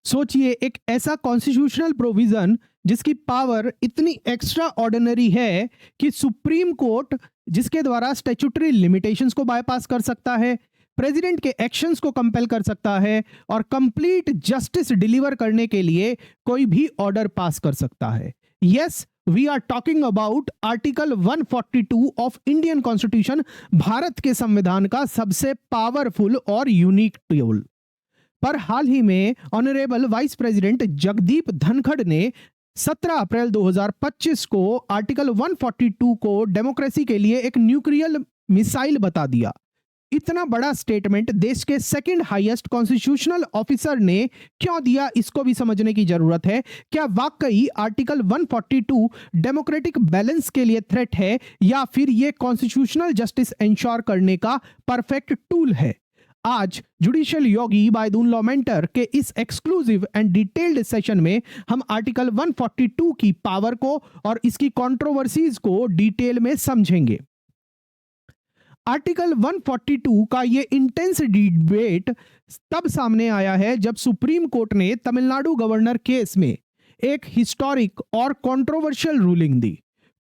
सोचिए एक ऐसा कॉन्स्टिट्यूशनल प्रोविजन जिसकी पावर इतनी एक्स्ट्रा ऑर्डिनरी है कि सुप्रीम कोर्ट जिसके द्वारा स्टैट्यूटरी लिमिटेशंस को बायपास कर सकता है, प्रेसिडेंट के एक्शंस को कंपेल कर सकता है और कंप्लीट जस्टिस डिलीवर करने के लिए कोई भी ऑर्डर पास कर सकता है। Yes, we are talking about article 142 of Indian constitution, Bharat के संविधान का सबसे पावरफुल और यूनिक टूल। पर हाल ही में honourable vice president Jagdeep Dhankhar ने 17 अप्रैल 2025 को आर्टिकल 142 को डेमोक्रेसी के लिए एक न्यूक्लियर मिसाइल बता दिया। इतना बड़ा स्टेटमेंट देश के सेकंड हाईएस्ट कॉन्स्टिट्यूशनल ऑफिसर ने क्यों दिया, इसको भी समझने की जरूरत है। क्या वाकई आर्टिकल 142 डेमोक्रेटिक बैलेंस के लिए थ्रेट है या फिर यह कॉन्स्टिट्यूशनल जस्टिस इंश्योर करने का परफेक्ट टूल है? आज judicial Yogi bye Doon law mentor के इस एक्सक्लूसिव एंड डिटेल्ड सेशन में हम आर्टिकल 142 की पावर को और इसकी कंट्रोवर्सीज को डिटेल में समझेंगे। आर्टिकल 142 का ये इंटेंस डिबेट तब सामने आया है जब सुप्रीम कोर्ट ने तमिलनाडु गवर्नर केस में एक हिस्टोरिक और कंट्रोवर्शियल रूलिंग दी।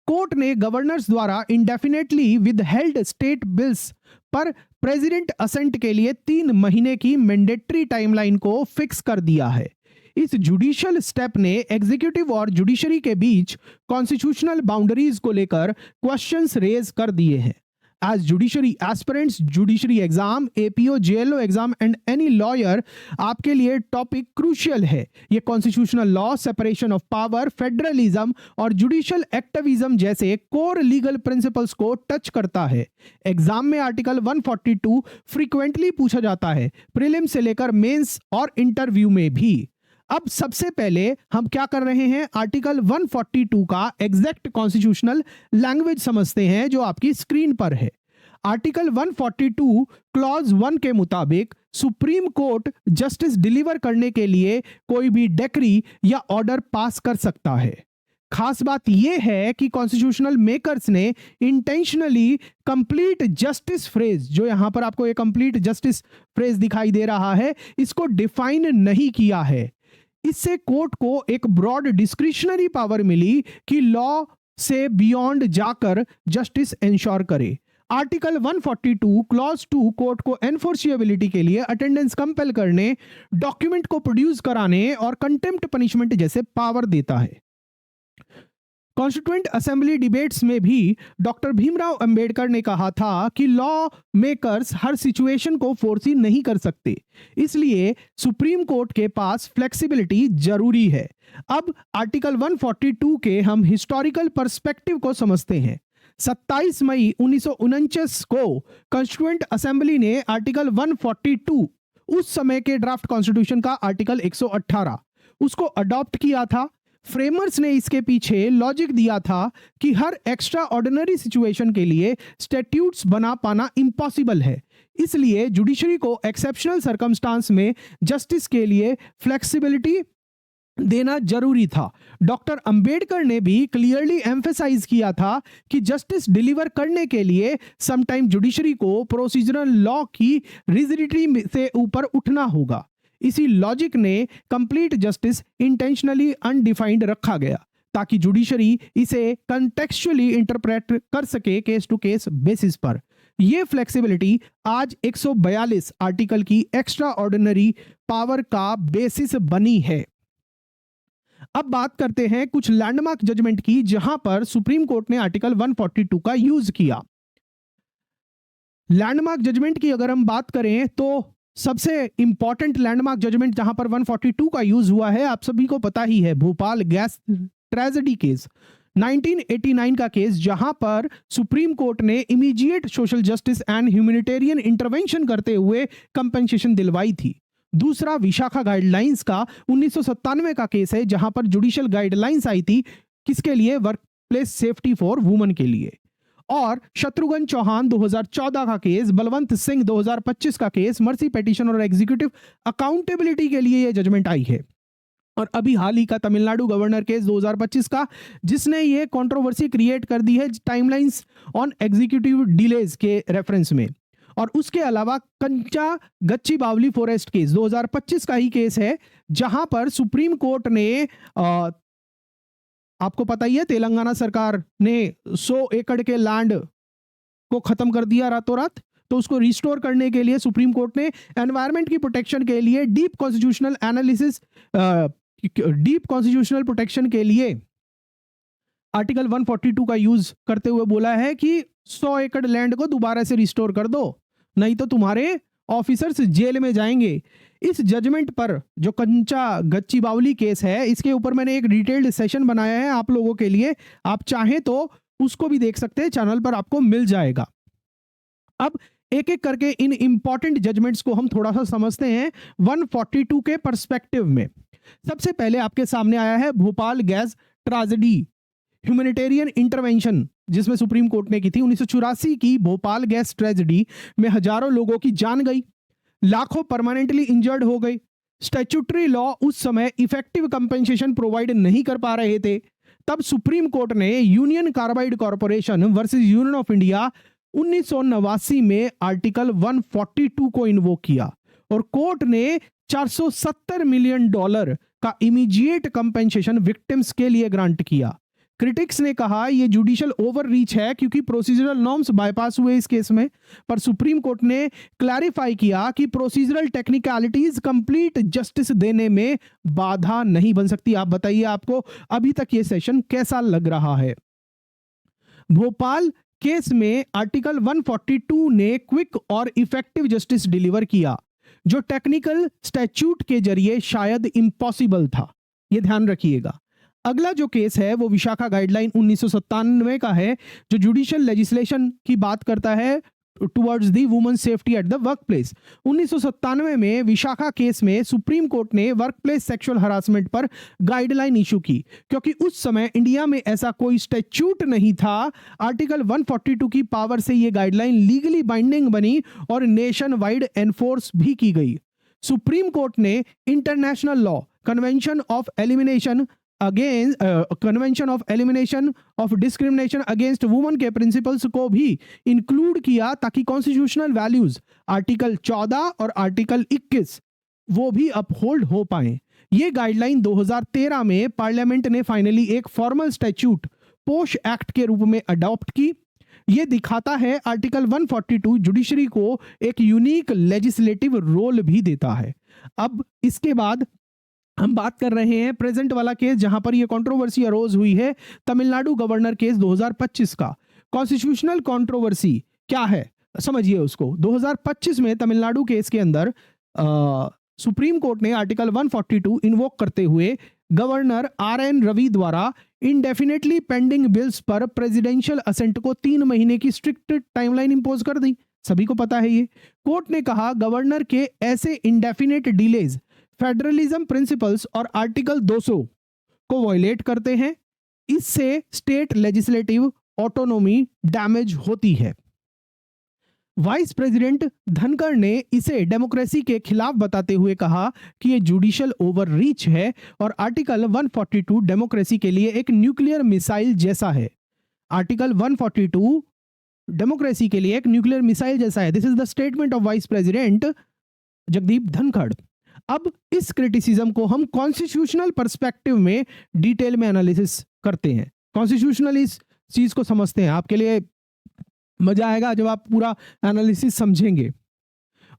कोर्ट ने गवर्नर्स द्वारा इंडेफिनेटली विदहेल्ड स्टेट बिल्स पर प्रेसिडेंट असेंट के लिए 3 महीने की मैंडेटरी टाइमलाइन को फिक्स कर दिया है। इस जुडिशियल स्टेप ने एग्जीक्यूटिव और जुडिशरी के बीच कॉन्स्टिट्यूशनल बाउंड्रीज को लेकर क्वेश्चंस रेज कर दिए हैं। As judiciary aspirants, judiciary exam, APO, JLO exam and any lawyer आपके लिए टॉपिक क्रूशियल है। ये constitutional law, separation of power, federalism और जुडिशियल एक्टिविज्म जैसे कोर लीगल प्रिंसिपल्स को टच करता है। एग्जाम में आर्टिकल 142 फ्रीक्वेंटली पूछा जाता है, प्रीलिम से लेकर मेंस और इंटरव्यू में भी। अब सबसे पहले हम क्या कर रहे हैं, आर्टिकल 142 का एग्जैक्ट कॉन्स्टिट्यूशनल लैंग्वेज समझते हैं जो आपकी स्क्रीन पर है। आर्टिकल 142 क्लॉज 1 के मुताबिक सुप्रीम कोर्ट जस्टिस डिलीवर करने के लिए कोई भी डिक्री या ऑर्डर पास कर सकता है। खास बात यह है कि कॉन्स्टिट्यूशनल मेकर्स ने इंटेंशनली कंप्लीट जस्टिस फ्रेज, जो यहां पर आपको ये कंप्लीट जस्टिस फ्रेज दिखाई दे रहा है, इसको डिफाइन नहीं किया है। इससे कोर्ट को एक ब्रॉड डिस्क्रिशनरी पावर मिली कि लॉ से बियॉन्ड जाकर जस्टिस इंश्योर करे। आर्टिकल 142 क्लॉज 2 कोर्ट को एनफोर्सिएबिलिटी के लिए अटेंडेंस कंपेल करने, डॉक्यूमेंट को प्रोड्यूस कराने और कंटेम्प्ट पनिशमेंट जैसे पावर देता है। कॉन्स्टिट्यूएंट असेंबली डिबेट्स में भी डॉक्टर भीमराव अंबेडकर ने कहा था कि लॉ मेकर्स हर सिचुएशन को फोर्सी नहीं कर सकते, इसलिए सुप्रीम कोर्ट के पास फ्लेक्सिबिलिटी जरूरी है। अब आर्टिकल 142 के हम हिस्टोरिकल पर्सपेक्टिव को समझते हैं। 27 मई 1949 को कॉन्स्टिट्यूएंट असेंबली ने आर्टिकल 142, उस समय के ड्राफ्ट कॉन्स्टिट्यूशन का आर्टिकल 118, उसको अडॉप्ट किया था। फ्रेमर्स ने इसके पीछे लॉजिक दिया था कि हर एक्स्ट्रा ऑर्डिनरी सिचुएशन के लिए स्टैट्यूट्स बना पाना इम्पॉसिबल है, इसलिए जुडिशरी को एक्सेप्शनल सर्कमस्टांस में जस्टिस के लिए फ्लेक्सिबिलिटी देना जरूरी था। डॉक्टर अंबेडकर ने भी क्लियरली एम्फेसाइज किया था कि जस्टिस डिलीवर करने के लिए समटाइम जुडिशरी को प्रोसीजरल लॉ की रिजिडिटी से ऊपर उठना होगा। इसी लॉजिक ने कंप्लीट जस्टिस इंटेंशनली अनडिफाइंड रखा गया ताकि जुडिशरी इसे कंटेक्चुअली इंटरप्रेट कर सके केस टू केस बेसिस पर। यह फ्लेक्सिबिलिटी आज 142 आर्टिकल की एक्स्ट्रा ऑर्डिनरी पावर का बेसिस बनी है। अब बात करते हैं कुछ लैंडमार्क जजमेंट की जहां पर सुप्रीम कोर्ट ने आर्टिकल 142 का यूज किया। लैंडमार्क जजमेंट की अगर हम बात करें तो सबसे इंपॉर्टेंट लैंडमार्क जजमेंट जहां पर 142 का यूज हुआ है, आप सभी को पता ही है, भोपाल गैस ट्रेजेडी केस 1989 का केस, जहां पर सुप्रीम कोर्ट ने immediate social justice and humanitarian intervention करते हुए कंपेंसेशन दिलवाई थी। दूसरा विशाखा गाइडलाइंस का 1997 का केस है, जहां पर जुडिशियल गाइडलाइंस आई थी किसके लिए, work place safety for women के लिए। और शत्रुघ्न चौहान 2014 का केस, बलवंत सिंह 2025 का केस, मर्सी पिटीशन और एग्जीक्यूटिव अकाउंटेबिलिटी के लिए यह जजमेंट आई है। और अभी हाल ही का तमिलनाडु गवर्नर केस 2025 का, जिसने ये कंट्रोवर्सी क्रिएट कर दी है टाइमलाइंस ऑन एग्जीक्यूटिव डिलेज के रेफरेंस में। और उसके अलावा कंचा गच्चीबावली फॉरेस्ट केस 2025 का ही केस है, जहां पर सुप्रीम कोर्ट ने आपको पता ही है तेलंगाना सरकार ने 100 एकड़ के लैंड को खत्म कर दिया रातों रात, तो उसको रिस्टोर करने के लिए सुप्रीम कोर्ट ने एनवायरनमेंट की प्रोटेक्शन के लिए डीप कॉन्स्टिट्यूशनल प्रोटेक्शन के लिए आर्टिकल 142 का यूज करते हुए बोला है कि 100 एकड़ लैंड को दोबारा से रिस्टोर कर दो, नहीं तो तुम्हारे ऑफिसर्स जेल में जाएंगे। इस जजमेंट पर जो कंचा गच्चीबावली केस है, इसके ऊपर मैंने एक डिटेल्ड सेशन बनाया है आप लोगों के लिए, आप चाहें तो उसको भी देख सकते हैं, चैनल पर आपको मिल जाएगा। अब एक एक करके इन इंपॉर्टेंट जजमेंट्स को हम थोड़ा सा समझते हैं 142 के पर्सपेक्टिव में। सबसे पहले आपके सामने आया है Bhopal gas tragedy, humanitarian intervention जिसमें सुप्रीम कोर्ट ने की थी। 1984 की भोपाल गैस ट्रेजेडी में हजारों लोगों की जान गई, लाखों परमानेंटली इंजर्ड हो गए। स्टैट्यूटरी लॉ उस समय इफेक्टिव कंपेंसेशन प्रोवाइड नहीं कर पा रहे थे। तब सुप्रीम कोर्ट ने union carbide corporation versus union of India 1989 में आर्टिकल 142 को इन्वोक किया और कोर्ट ने $470 मिलियन का इमीडिएट कंपेंसेशन विक्टिम्स के लिए ग्रांट किया। क्रिटिक्स ने कहा यह जुडिशियल ओवररीच है क्योंकि प्रोसीजरल नॉर्म्स बाईपास हुए इस केस में, पर सुप्रीम कोर्ट ने क्लैरिफाई किया कि प्रोसीजरल टेक्निकलिटीज कंप्लीट जस्टिस देने में बाधा नहीं बन सकती। आप बताइए आपको अभी तक ये सेशन कैसा लग रहा है। भोपाल केस में आर्टिकल 142 ने क्विक और इफेक्टिव जस्टिस डिलीवर किया, जो टेक्निकल स्टैट्यूट के जरिए शायद इम्पॉसिबल था, यह ध्यान रखिएगा। अगला जो केस है वो विशाखा गाइडलाइन 1997 का है, जो जुडिशियल लेजिस्लेशन की बात करता है towards the women safety at the work place. 1997 में विशाखा केस में सुप्रीम कोर्ट ने वर्क प्लेस सेक्सुअल हरासमेंट पर गाइडलाइन इशू की, क्योंकि उस समय इंडिया में ऐसा कोई स्टैट्यूट नहीं था। आर्टिकल 142 की पावर से ये गाइडलाइन लीगली बाइंडिंग बनी और नेशन वाइड एनफोर्स भी की गई। सुप्रीम कोर्ट ने international law convention of elimination of discrimination against women के प्रिंसिपल्स को भी इंक्लूड किया, ताकि कॉन्स्टिट्यूशनल वैल्यूज आर्टिकल 14 और आर्टिकल 21 वो भी अपहोल्ड हो पाए। ये गाइडलाइन 2013 में पार्लियामेंट ने फाइनली एक फॉर्मल स्टैट्यूट पोश एक्ट के रूप में अडॉप्ट की। ये दिखाता है आर्टिकल 142 जुडिशरी को एक यूनिक लेजिस्लेटिव रोल भी देता है। अब इसके बाद हम बात कर रहे हैं प्रेजेंट वाला केस, जहां पर यह कंट्रोवर्सी अरोज हुई है, तमिलनाडु गवर्नर केस 2025 का। कॉन्स्टिट्यूशनल कंट्रोवर्सी क्या है समझिए उसको। 2025 में तमिलनाडु केस के अंदर सुप्रीम कोर्ट ने आर्टिकल 142 इन्वोक करते हुए गवर्नर RN रवि द्वारा इंडेफिनेटली पेंडिंग बिल्स पर प्रेसिडेंशियल असेंट को 3 महीने की स्ट्रिक्ट टाइमलाइन इंपोज कर दी। सभी को पता है ये। कोर्ट ने कहा गवर्नर के ऐसे इंडेफिनेट डिलेज फेडरलिज्म प्रिंसिपल्स और आर्टिकल 200 को वायलेट करते हैं, इससे स्टेट लेजिस्लेटिव ऑटोनॉमी डैमेज होती है। वाइस प्रेसिडेंट धनखड़ ने इसे डेमोक्रेसी के खिलाफ बताते हुए कहा कि यह जुडिशियल ओवररीच है और आर्टिकल 142 डेमोक्रेसी के लिए एक न्यूक्लियर मिसाइल जैसा है। आर्टिकल 142 डेमोक्रेसी के लिए एक न्यूक्लियर मिसाइल जैसा है। This is the statement of vice president Jagdeep Dhankhar. अब इस क्रिटिसिज्म को हम कॉन्स्टिट्यूशनल पर्सपेक्टिव में डिटेल में एनालिसिस करते हैं, कॉन्स्टिट्यूशनल इस चीज को समझते हैं। आपके लिए मजा आएगा जब आप पूरा एनालिसिस समझेंगे।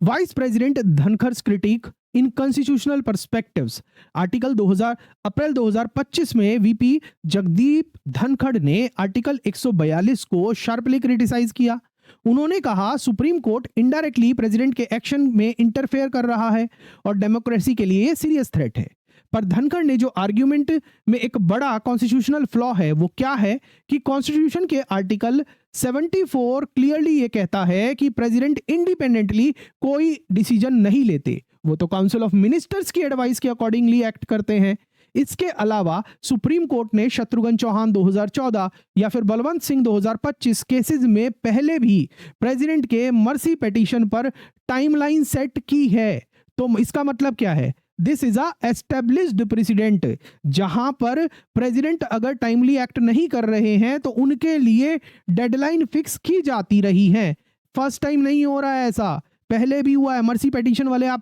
वाइस प्रेसिडेंट धनखड़'s क्रिटिक इन कॉन्स्टिट्यूशनल पर्सपेक्टिव्स। आर्टिकल 2000 अप्रैल 2025 में वीपी जगदीप धनखड़ ने आर्टिकल 142 को शार्पली क्रिटिसाइज किया। उन्होंने कहा सुप्रीम कोर्ट इनडायरेक्टली प्रेसिडेंट के एक्शन में इंटरफेयर कर रहा है और डेमोक्रेसी के लिए सीरियस थ्रेट है। पर धनखड़ ने जो आर्ग्यूमेंट में एक बड़ा कॉन्स्टिट्यूशनल फ्लॉ है वो क्या है कि कॉन्स्टिट्यूशन के आर्टिकल 74 क्लियरली ये कहता है कि प्रेसिडेंट इंडिपेंडेंटली कोई डिसीजन नहीं लेते, वो तो काउंसिल ऑफ मिनिस्टर्स की एडवाइस के अकॉर्डिंगली एक्ट करते हैं। इसके अलावा सुप्रीम कोर्ट ने शत्रुघ्न चौहान 2014 या फिर बलवंत सिंह 2025 केसेस में पहले भी प्रेसिडेंट के मर्सी पिटीशन पर टाइमलाइन सेट की है। तो इसका मतलब क्या है? This is a established president, जहां पर प्रेसिडेंट अगर टाइमली एक्ट नहीं कर रहे हैं तो उनके लिए डेडलाइन फिक्स की जाती रही है। फर्स्ट टाइम नहीं हो रहा है ऐसा, पहले भी हुआ है। मर्सी पिटीशन वाले आप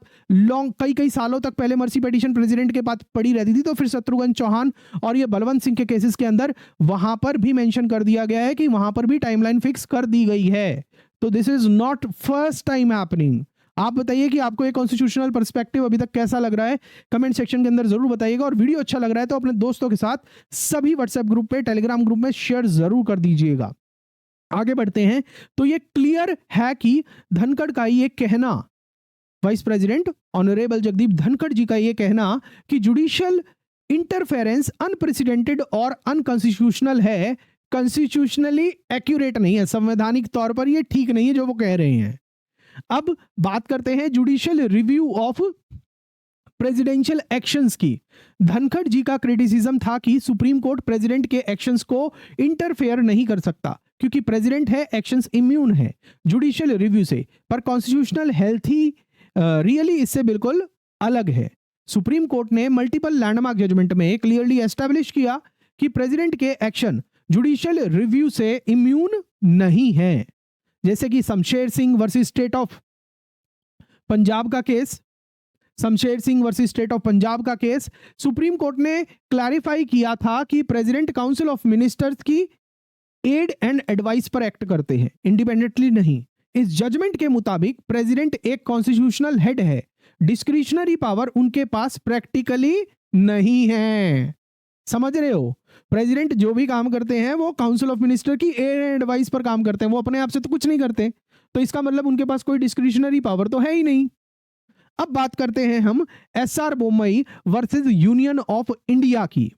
कई सालों तक पहले मर्सी पिटीशन प्रेसिडेंट के पास पड़ी रहती थी, तो फिर शत्रुघ्न चौहान और ये बलवंत सिंह के केसेस के अंदर वहां पर भी मेंशन कर दिया गया है कि वहां पर भी टाइमलाइन फिक्स कर दी गई है। तो this is not first time happening. आप बताइए कि आपको ये कॉन्स्टिट्यूशनल पर्सपेक्टिव अभी तक कैसा लग रहा है, कमेंट सेक्शन के अंदर जरूर बताइएगा। और वीडियो अच्छा लग रहा है तो अपने दोस्तों के साथ सभी व्हाट्सएप ग्रुप पे, टेलीग्राम ग्रुप में शेयर जरूर कर दीजिएगा। आगे बढ़ते हैं। तो ये क्लियर है कि धनखड़ का ये कहना, vice president honourable Jagdeep Dhankhar ji का ये कहना कि जुडिशियल इंटरफेरेंस अनप्रेसिडेंटेड और अनकॉन्स्टिट्यूशनल है, कॉन्स्टिट्यूशनली एक्यूरेट नहीं है, संवैधानिक तौर पर ये ठीक नहीं है जो वो कह रहे हैं। अब बात करते हैं judicial review of presidential actions की। धनखड़ जी का क्रिटिसिज्म था कि सुप्रीम कोर्ट प्रेसिडेंट के एक्शंस को इंटरफेयर नहीं कर सकता क्योंकि प्रेसिडेंट है, एक्शंस इम्यून है जुडिशियल रिव्यू से, पर कॉन्स्टिट्यूशनल हेल्थ ही रियली इससे बिल्कुल अलग है। सुप्रीम कोर्ट ने मल्टीपल लैंडमार्क जजमेंट में क्लियरली एस्टैब्लिश किया कि प्रेसिडेंट के एक्शन जुडिशियल रिव्यू से इम्यून नहीं है, जैसे कि Shamsher Singh versus state of Punjab का case, Shamsher Singh versus state of Punjab का केस सुप्रीम कोर्ट ने क्लैरिफाई किया था कि प्रेसिडेंट काउंसिल ऑफ मिनिस्टर्स की एड एंड एडवाइस पर एक्ट करते हैं, इंडिपेंडेंटली नहीं। इस जजमेंट के मुताबिक प्रेसिडेंट एक कॉन्स्टिट्यूशनल हेड है, डिस्क्रिशनरी पावर उनके पास प्रैक्टिकली नहीं है। समझ रहे हो, प्रेसिडेंट जो भी काम करते हैं वो काउंसिल ऑफ मिनिस्टर की एड एंड एडवाइस पर काम करते हैं, वो अपने आप से तो कुछ नहीं करते, तो इसका मतलब उनके पास कोई डिस्क्रिशनरी पावर तो है ही नहीं। अब बात करते हैं हम SR Bommai versus union of India की।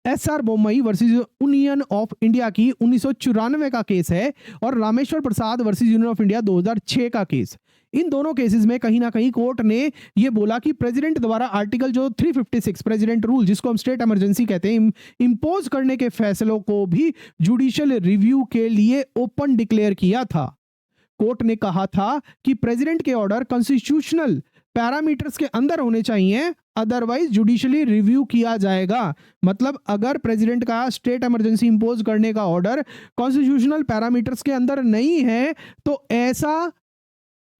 SR Bommai versus union of India की 1994 का केस है और Rameshwar Prasad versus union of India 2006 का केस। इन दोनों केसेस में कहीं ना कहीं कोर्ट ने यह बोला कि प्रेसिडेंट द्वारा आर्टिकल जो 356 प्रेसिडेंट रूल, जिसको हम स्टेट इमरजेंसी कहते हैं, इंपोज करने के फैसलों को भी जुडिशियल रिव्यू के लिए ओपन डिक्लेयर किया था। कोर्ट ने कहा था कि प्रेसिडेंट के ऑर्डर कॉन्स्टिट्यूशनल पैरामीटर्स के अंदर होने चाहिए, अदरवाइज जुडिशियली रिव्यू किया जाएगा। मतलब अगर प्रेसिडेंट का स्टेट इमरजेंसी इंपोज करने का ऑर्डर कॉन्स्टिट्यूशनल पैरामीटर्स के अंदर नहीं है तो ऐसा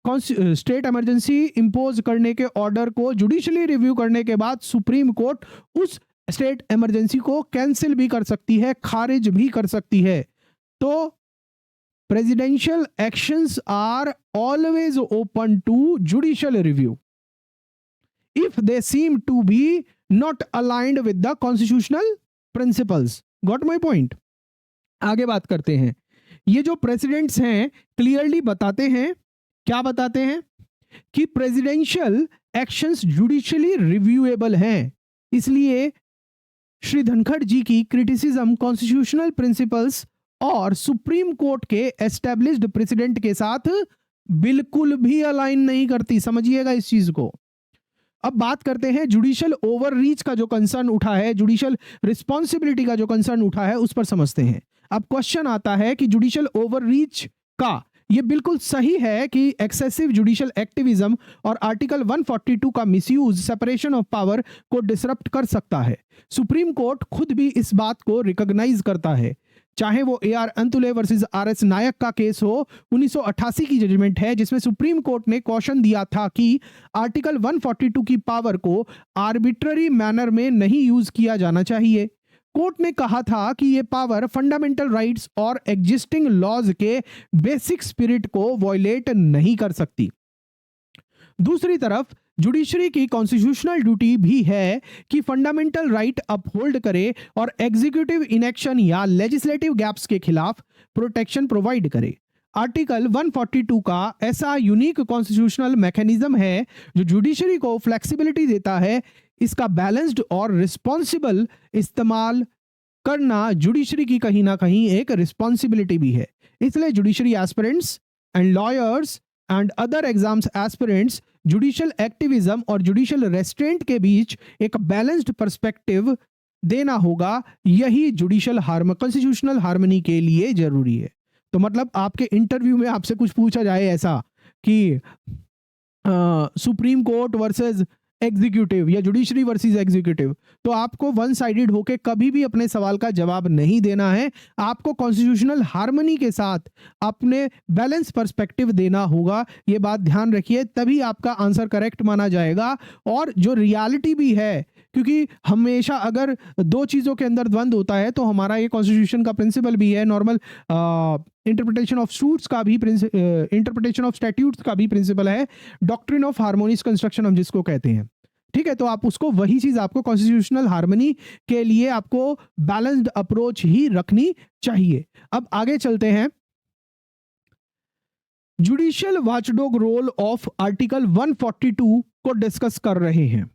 स्टेट इमरजेंसी इंपोज करने के ऑर्डर को जुडिशियली रिव्यू करने के बाद सुप्रीम कोर्ट उस स्टेट इमरजेंसी को कैंसिल भी कर सकती है, खारिज भी कर सकती है। तो presidential actions are always open to judicial review if they seem to be not aligned with the constitutional principles. Got my point? आगे बात करते हैं। ये जो प्रेसिडेंट्स हैं क्लियरली बताते हैं, क्या बताते हैं कि प्रेसिडेंशियल एक्शंस जुडिशियली रिव्यूएबल हैं, इसलिए श्री धनखड़ जी की क्रिटिसिज्म कॉन्स्टिट्यूशनल प्रिंसिपल्स और सुप्रीम कोर्ट के एस्टैब्लिश्ड प्रेसिडेंट के साथ बिल्कुल भी अलाइन नहीं करती। समझिएगा इस चीज को। अब बात करते हैं जुडिशियल ओवररीच का जो कंसर्न उठा है, जुडिशियल रिस्पॉन्सिबिलिटी का जो कंसर्न उठा है, उस पर समझते हैं। अब क्वेश्चन आता है कि जुडिशियल ओवररीच का ये बिल्कुल सही है कि एक्सेसिव जुडिशियल एक्टिविज्म और आर्टिकल 142 का मिसयूज सेपरेशन ऑफ पावर को डिसरप्ट कर सकता है। सुप्रीम कोर्ट खुद भी इस बात को रिकॉग्नाइज करता है, चाहे वो AR अंतुले वर्सेस RS नायक का केस हो, 1988 की जजमेंट है जिसमें सुप्रीम कोर्ट ने कॉशन दिया था कि आर्टिकल 142 की पावर को आर्बिट्ररी मैनर में नहीं यूज किया जाना चाहिए। कोर्ट ने कहा था कि यह पावर फंडामेंटल राइट्स और एग्जिस्टिंग लॉज के बेसिक स्पिरिट को वॉयलेट नहीं कर सकती। दूसरी तरफ जुडिशरी की कॉन्स्टिट्यूशनल ड्यूटी भी है कि फंडामेंटल राइट अपहोल्ड करे और एग्जीक्यूटिव इनएक्शन या लेजिस्लेटिव गैप्स के खिलाफ प्रोटेक्शन प्रोवाइड करे। आर्टिकल 142 का ऐसा यूनिक कॉन्स्टिट्यूशनल मैकेनिज्म है जो जुडिशरी को फ्लेक्सिबिलिटी देता है। इसका बैलेंस्ड और रिस्पॉन्सिबल इस्तेमाल करना जुडिशरी की कहीं ना कहीं एक रिस्पॉन्सिबिलिटी भी है। इसलिए judiciary aspirants and lawyers and other exams aspirants judicial activism और जुडिशियल रेस्ट्रेंट के बीच एक बैलेंस्ड पर्सपेक्टिव देना होगा। यही जुडिशियल कॉन्स्टिट्यूशनल हार्मनी के लिए जरूरी है। तो मतलब आपके इंटरव्यू में आपसे कुछ पूछा जाए ऐसा कि सुप्रीम कोर्ट वर्सेस एग्जीक्यूटिव या जुडिशरी वर्सेस एग्जीक्यूटिव, तो आपको वन साइडेड होके कभी भी अपने सवाल का जवाब नहीं देना है। आपको कॉन्स्टिट्यूशनल हार्मनी के साथ अपने बैलेंस पर्सपेक्टिव देना होगा। ये बात ध्यान रखिए, तभी आपका आंसर करेक्ट माना जाएगा। और जो रियलिटी भी है, क्योंकि हमेशा अगर दो चीज़ों के अंदर द्वंद्व होता है तो हमारा ये कॉन्स्टिट्यूशन का प्रिंसिपल भी है, नॉर्मल इंटरप्रिटेशन ऑफ सूट्स का भी इंटरप्रिटेशन ऑफ स्टैट्यूट्स का भी प्रिंसिपल है, डॉक्ट्रिन ऑफ हार्मोनियस कंस्ट्रक्शन हम जिसको कहते हैं। ठीक है, तो आप उसको वही चीज आपको कॉन्स्टिट्यूशनल हार्मनी के लिए आपको बैलेंस्ड अप्रोच ही रखनी चाहिए। अब आगे चलते हैं, judicial watchdog role of article 142 को डिस्कस कर रहे हैं।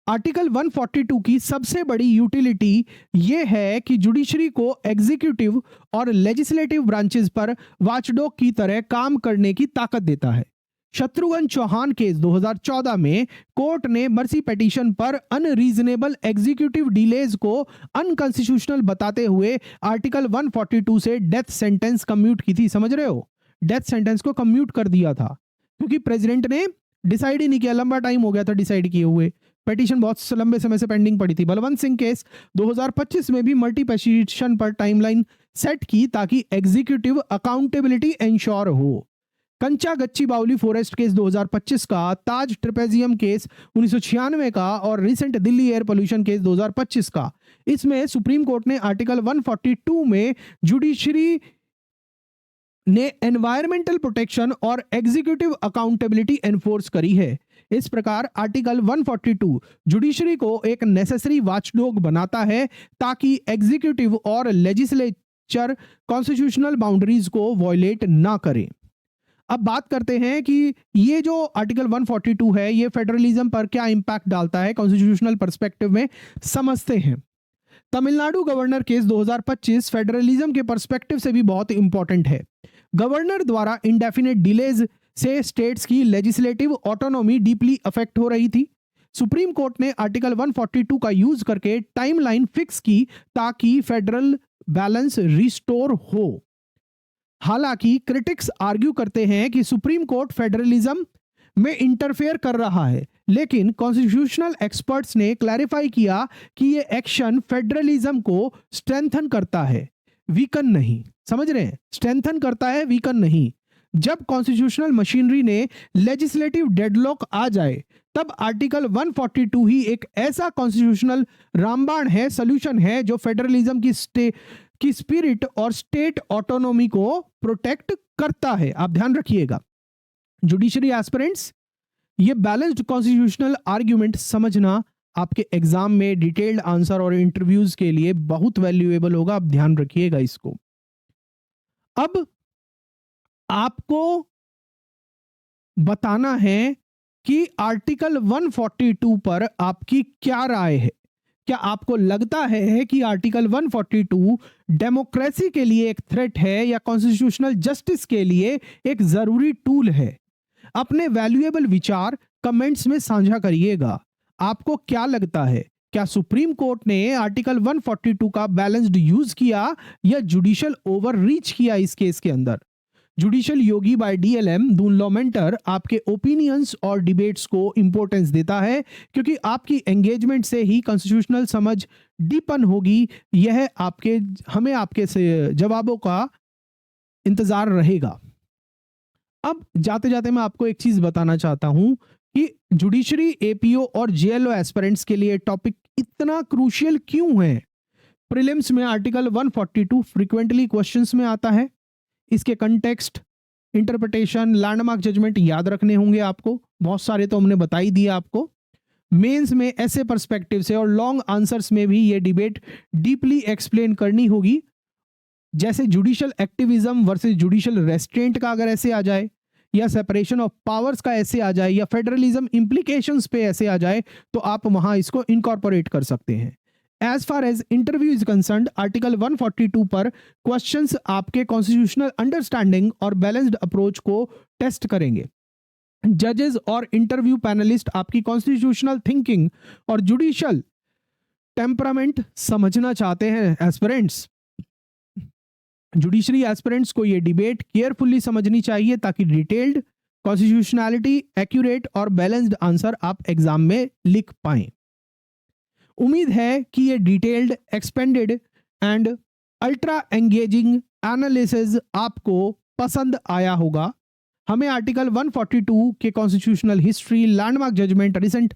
आर्टिकल 142 की सबसे बड़ी यूटिलिटी यह है कि जुडिशरी को एग्जीक्यूटिव और लेजिस्लेटिव ब्रांचेस पर वॉचडॉग की तरह काम करने की ताकत देता है। शत्रुघ्न चौहान केस 2014 में कोर्ट ने मर्सी पिटीशन पर अनरीजनेबल एग्जीक्यूटिव डिलेज को अनकॉन्स्टिट्यूशनल बताते हुए आर्टिकल 142 से डेथ सेंटेंस कम्यूट की थी। समझ रहे हो, डेथ सेंटेंस को कम्यूट कर दिया था, क्योंकि प्रेसिडेंट ने डिसाइड ही नहीं किया, लंबा टाइम हो गया था डिसाइड किए हुए, पिटीशन बहुत लंबे समय से पेंडिंग पड़ी थी। बलवंत सिंह केस 2025 में भी मल्टी पिटीशन पर टाइमलाइन सेट की ताकि एग्जीक्यूटिव अकाउंटेबिलिटी इंश्योर हो। कंचा गच्ची बाउली फॉरेस्ट केस 2025 का, ताज ट्रेपेजियम केस 1996 का और recent Delhi air pollution case 2025 का, इसमें सुप्रीम कोर्ट ने आर्टिकल 142 में जुडिशरी ने एनवायरमेंटल प्रोटेक्शन और एग्जीक्यूटिव अकाउंटेबिलिटी एनफोर्स करी है। इस प्रकार आर्टिकल 142 जुडिशरी को एक नेसेसरी वॉचडॉग बनाता है ताकि एग्जीक्यूटिव और लेजिस्लेचर कॉन्स्टिट्यूशनल बाउंड्रीज को वॉयलेट ना करे। अब बात करते हैं कि ये जो आर्टिकल 142 है ये फेडरलिज्म पर क्या इंपैक्ट डालता है, कॉन्स्टिट्यूशनल पर्सपेक्टिव में समझते हैं। तमिलनाडु गवर्नर केस 2025 फेडरलिज्म के पर्सपेक्टिव से भी बहुत इंपॉर्टेंट है। गवर्नर द्वारा इंडेफिनिट डिलेज से स्टेट्स की लेजिस्लेटिव ऑटोनॉमी डीपली अफेक्ट हो रही थी। सुप्रीम कोर्ट ने आर्टिकल 142 का यूज करके टाइमलाइन फिक्स की ताकि फेडरल बैलेंस रिस्टोर हो। हालांकि क्रिटिक्स आर्ग्यू करते हैं कि सुप्रीम कोर्ट फेडरलिज्म में इंटरफेयर कर रहा है, लेकिन कॉन्स्टिट्यूशनल एक्सपर्ट्स ने क्लैरिफाई किया कि यह एक्शन फेडरलिज्म को स्ट्रेंथन करता है, वीकन नहीं। समझ रहे हैं, स्ट्रेंथन करता है, वीकन नहीं। जब कॉन्स्टिट्यूशनल मशीनरी ने लेजिस्लेटिव डेडलॉक आ जाए तब आर्टिकल 142 ही एक ऐसा कॉन्स्टिट्यूशनल रामबाण है, सोल्यूशन है जो फेडरलिज्म की स्पिरिट और स्टेट ऑटोनॉमी को प्रोटेक्ट करता है। आप ध्यान रखिएगा जुडिशरी एस्पिरेंट्स, ये बैलेंस्ड कॉन्स्टिट्यूशनल आर्ग्यूमेंट समझना आपके एग्जाम में डिटेल्ड आंसर और इंटरव्यूज के लिए बहुत वैल्यूएबल होगा। आप ध्यान रखिएगा इसको। अब आपको बताना है कि आर्टिकल 142 पर आपकी क्या राय है। क्या आपको लगता है कि आर्टिकल 142 डेमोक्रेसी के लिए एक थ्रेट है या कॉन्स्टिट्यूशनल जस्टिस के लिए एक जरूरी टूल है? अपने वैल्यूएबल विचार कमेंट्स में साझा करिएगा। आपको क्या लगता है, क्या सुप्रीम कोर्ट ने आर्टिकल 142 का बैलेंस्ड यूज किया या जुडिशियल ओवररीच किया इस केस के अंदर? Judicial Yogi by DLM Doon law mentor आपके ओपिनियंस और डिबेट्स को इंपॉर्टेंस देता है, क्योंकि आपकी एंगेजमेंट से ही कॉन्स्टिट्यूशनल समझ डीपन होगी। यह हमें आपके से जवाबों का इंतजार रहेगा। अब जाते जाते मैं आपको एक चीज बताना चाहता हूं कि जुडिशरी, एपीओ और जेएलओ एस्पिरेंट्स के लिए टॉपिक इतना क्रूशियल क्यों है। प्रीलिम्स में आर्टिकल 142 फ्रीक्वेंटली क्वेश्चंस में आता है। इसके कंटेक्स्ट, इंटरप्रिटेशन, लैंडमार्क जजमेंट याद रखने होंगे आपको, बहुत सारे तो हमने बता ही दिया आपको। मेंस में ऐसे पर्सपेक्टिव से और लॉन्ग आंसर्स में भी ये डिबेट डीपली एक्सप्लेन करनी होगी। जैसे judicial activism versus judicial restaurant का अगर ऐसे आ जाए, या सेपरेशन ऑफ पावर्स का ऐसे आ जाए, या फेडरलिज्म इंप्लीकेशंस पे ऐसे आ जाए, तो आप वहां इसको इनकॉर्पोरेट कर सकते हैं। As far as interview is concerned, article 142 पर क्वेश्चंस आपके कॉन्स्टिट्यूशनल अंडरस्टैंडिंग और बैलेंस्ड अप्रोच को टेस्ट करेंगे। जजेस और इंटरव्यू पैनलिस्ट आपकी कॉन्स्टिट्यूशनल थिंकिंग और जुडिशियल टेम्परामेंट समझना चाहते हैं। एस्पिरेंट्स, जुडिशरी एस्पिरेंट्स को ये डिबेट केयरफुली समझनी चाहिए ताकि डिटेल्ड कॉन्स्टिट्यूशनैलिटी, एक्यूरेट और बैलेंस्ड आंसर आप एग्जाम में लिख पाएं। उम्मीद है कि ये detailed, expanded and ultra engaging analysis आपको पसंद आया होगा। हमें आर्टिकल 142 के constitutional history, landmark judgment, recent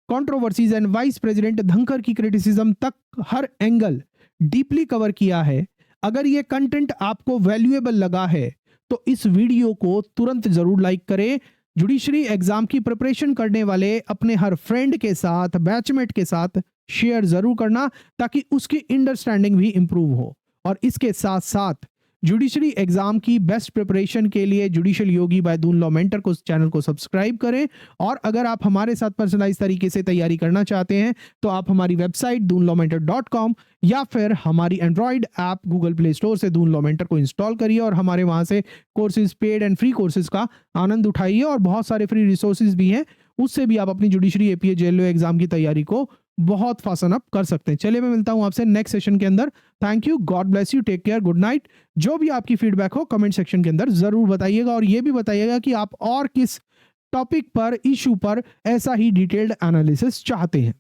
controversies and vice president Dhankhar की क्रिटिसिज्म तक हर एंगल डीपली कवर किया है। अगर ये कंटेंट आपको वैल्यूएबल लगा है तो इस वीडियो को तुरंत जरूर लाइक करें। जुडिशरी एग्जाम की प्रिपरेशन करने वाले अपने हर फ्रेंड के साथ, बैचमेट के साथ शेयर जरूर करना ताकि उसकी अंडरस्टैंडिंग भी इंप्रूव हो। और इसके साथ साथ जुडिशरी एग्जाम की बेस्ट प्रिपरेशन के लिए judicial Yogi bye Doon law mentor को चैनल को सब्सक्राइब करें। और अगर आप हमारे साथ पर्सनलाइज तरीके से तैयारी करना चाहते हैं तो आप हमारी वेबसाइट doonlawmentor.com या फिर हमारी Android app Google play store से दून लॉ मेंटर को इंस्टॉल करिए और हमारे वहां से courses, paid and free courses का आनंद उठाइए। और बहुत सारे फ्री रिसोर्सेज भी हैं, उससे भी आप अपनी जुडिशरी एपीए जेएलओ एग्जाम की तैयारी को बहुत फासन अप कर सकते हैं। चलिए मैं मिलता हूं आपसे नेक्स्ट सेशन के अंदर। Thank you, God bless you, take care, good night. जो भी आपकी फीडबैक हो कमेंट सेक्शन के अंदर जरूर बताइएगा और ये भी बताइएगा कि आप और किस टॉपिक पर, इशू पर ऐसा ही डिटेल्ड एनालिसिस चाहते हैं।